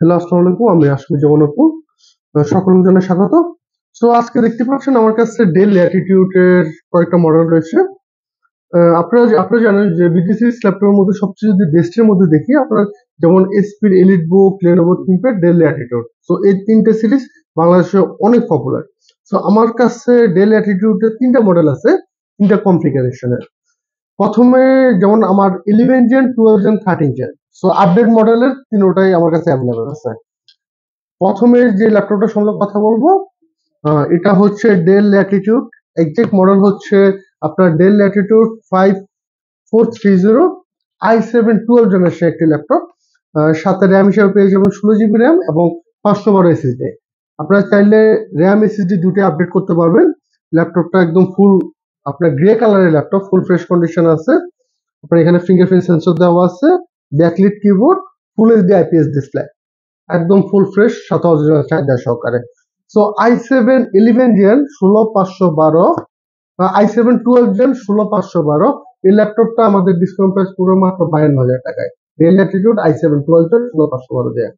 Hello, আসসালামু আলাইকুম। আমি আশিকুর জগন্নাথপুর। সকল জনের স্বাগত। সো আজকে দেখতে পাচ্ছেন আমার কাছে ডেল ল্যাটিটিউড এর কয়েকটা মডেল রয়েছে। আপনারা জানেন যে বিটিসি ল্যাপটপের মধ্যে সবচেয়ে যদি বেস্টের মধ্যে দেখি আপনার যেমন এসপির EliteBook, Lenovo ThinkPad, Dell Latitude. So এই তিনটে সিরিজ বাংলাদেশে অনেক পপুলার। সো আমার কাছে ডেল ল্যাটিটিউডের তিনটা মডেল আছে, তিনটা কনফিগারেশনের। প্রথমে যেমন আমার 11 gen, 12 gen, 13 gen. So update মডেলের তিনোটাই আমার কাছে অ্যাভেলেবল আছে। প্রথমে যে ল্যাপটপটার সম্বন্ধে কথা বলবো, এটা হচ্ছে ডেল ল্যাটিটিউড। এক্সাক্ট মডেল হচ্ছে আপনার ডেল ল্যাটিটিউড 5430 i7 12 জেনারেশন একটি ল্যাপটপ। সাথে র্যাম হিসেবে পেয়ে যাবেন 16 জিবি র্যাম এবং 512 এসএসডি। আপনারা চাইলে র্যাম এসএসডি দুটো আপডেট করতে পারবেন। ল্যাপটপটা একদম ফুল আপনার গ্রে কালারের ল্যাপটপ, ফুল ফ্রেশ কন্ডিশন আছে। আপনার এখানে ফিঙ্গারপ্রিন্ট সেন্সর দেওয়া আছে, backlit keyboard, full HD IPS display, একদম ফুল ফ্রেশ, সাথে অরিজিনাল চার্জার সহকারে। So i7 11 gen 16512, i7 12 gen 16512, এই ল্যাপটপটা আমাদের ডিসকাউন্ট প্রাইস পুরো মাত্র 52,000 টাকায়। ডেল ল্যাটিটিউড i7 12 জেন 16512 দিয়ে।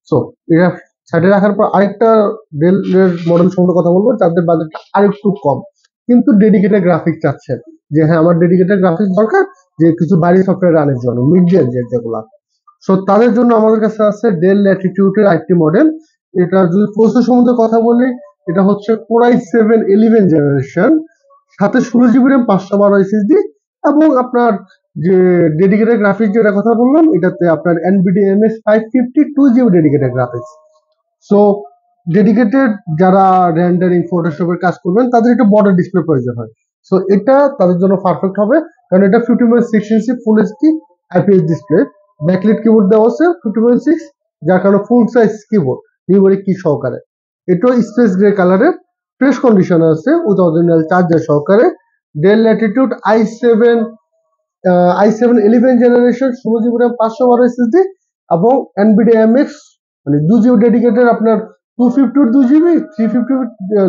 সো এটা সাইডে রাখার পর আরেকটা ডেল এর মডেল সম্বন্ধে কথা বলবো, যাদের বাজেটটা আরেকটু কম কিন্তু ডেডিকেটেড গ্রাফিক্স চাচ্ছেন, যে হ্যাঁ আমার ডেডিকেটেড গ্রাফিক্স দরকার, যে কিছু বাড়ি সফটওয়্যার রানের জন্য, মিড রেঞ্জ যেগুলা। সো তাদের জন্য আমাদের কাছে আছে ডেল ল্যাটিটিউডের আরেকটি মডেল। এটা যদি প্রসেসর সম্বন্ধে কথা বলি, এটা হচ্ছে কোর i7 11 জেনারেশন, সাথে 16 জিবি র্যাম, 512 এসএসডি, এবং আপনার যে ডেডিকেটেড গ্রাফিক্স যেটা কথা বললাম, এটাতে আপনার Nvidia MS 550 2 GB dedicated graphics. So dedicated যারা রেন্ডারিং ফটোশপের কাজ করবেন তাদের একটা বড় ডিসপ্লে প্রয়োজন হয়। সো এটা তাদের জন্য পারফেক্ট হবে, কারণ এটা 50.6 inch full HD IPS display, backlit keyboard দেওয়া আছে 50.6, যার কারণে ফুল সাইজ কিবোর্ড, নিউমেরিক কি সহকারে। এটাও স্পেস গ্রে কালারে ফ্রেশ কন্ডিশনে আছে, উইথ অরিজিনাল চার্জার সহকারে। Del Latitude i7 11 generation, 16 GB RAM, 512 SSD, এবং এনভিডিয়া এমএক্স মানে 2 জিবি ডেডিকেটেড আপনার 250 2 জিবি, 350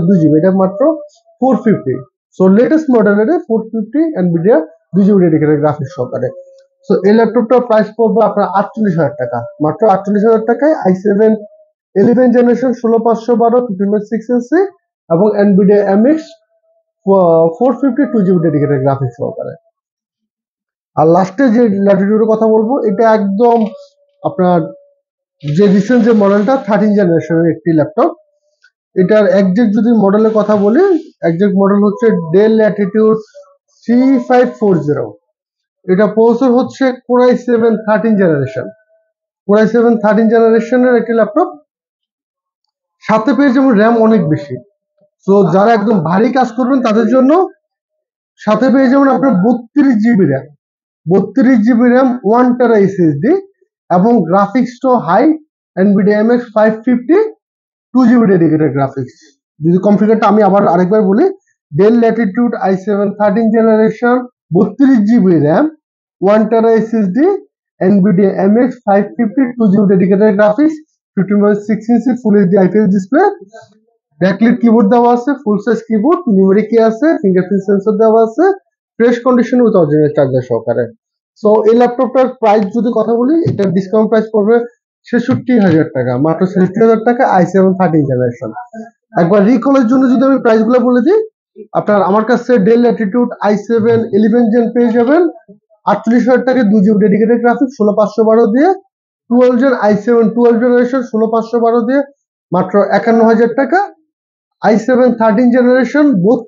2 জিবি, এটা মাত্র 450। সো লেটেস্ট মডেলের 450 এনভিডিয়া 2 জিবি ডেডিকেটেড গ্রাফিক্স সহকারে। সো এই ল্যাপটপটার প্রাইস পড়বে আপনার 48,000 টাকা, মাত্র 48,000 টাকায় i7 11 জেনারেশন 16512 15.6 ইঞ্চি এবং Nvidia MX 450 2 GB dedicated graphics সহকারে। আর লাস্টে যে ল্যাটিটিউডের কথা বলবো, এটা একদম আপনার যে রিসেন্ট যে মডেলটা 13 জেনারেশনের একটি ল্যাপটপ। এটার একজ্যাক্ট যদি মডেলের কথা বলি, একজ্যাক্ট মডেল হচ্ছে ডেল ল্যাটিটিউড 3540। এটা প্রসেসর হচ্ছে core i7 13 generation, core i7 13 জেনারেশনের একটি ল্যাপটপ। সাথে পেয়ে যেমন র্যাম অনেক বেশি। তো যারা একদম ভারী কাজ করবেন তাদের জন্য সাথে পেয়ে যাবেন আপনার 32 GB RAM, 32 GB RAM, 1 tera SSD, এবং গ্রাফিক্স তো high, Nvidia MX 550 2 GB dedicated graphics. যদি কনফিগারটা আমি আবার আরেকবার বলি, Dell Latitude i7 13 generation, 32 GB RAM, 1 tera SSD, Nvidia MX 550 2 GB dedicated graphics, 15.6 inch full HD IPS display, backlit keyboard দেওয়া আছে, ফুল সাইজ কিবোর্ড, নিউমেরিক কি আছে, ফিঙ্গারপ্রিন্ট সেন্সর দেওয়া আছে, fresh condition with original charger সহকারে। সো এই ল্যাপটপটার price যদি কথা বলি, এটার ডিসকাউন্ট প্রাইস পড়বে 66,000 টাকা, মাত্র 66,000 টাকা, i7 13 জেনারেশন। একবার রিকলের জন্য যদি আমি প্রাইস গুলো বলে দিই, আপনার আমার কাছে ডেল ল্যাটিটিউড i7 11 জেন পেয়ে যাবেন 48,000 টাকা, 2 জিবি ডেডিকেটেড গ্রাফিক্স 16512 দিয়ে। 12 জেন i7 12 জেনারেশন 16512 দিয়ে মাত্র 51,000 টাকা। i7 13 generation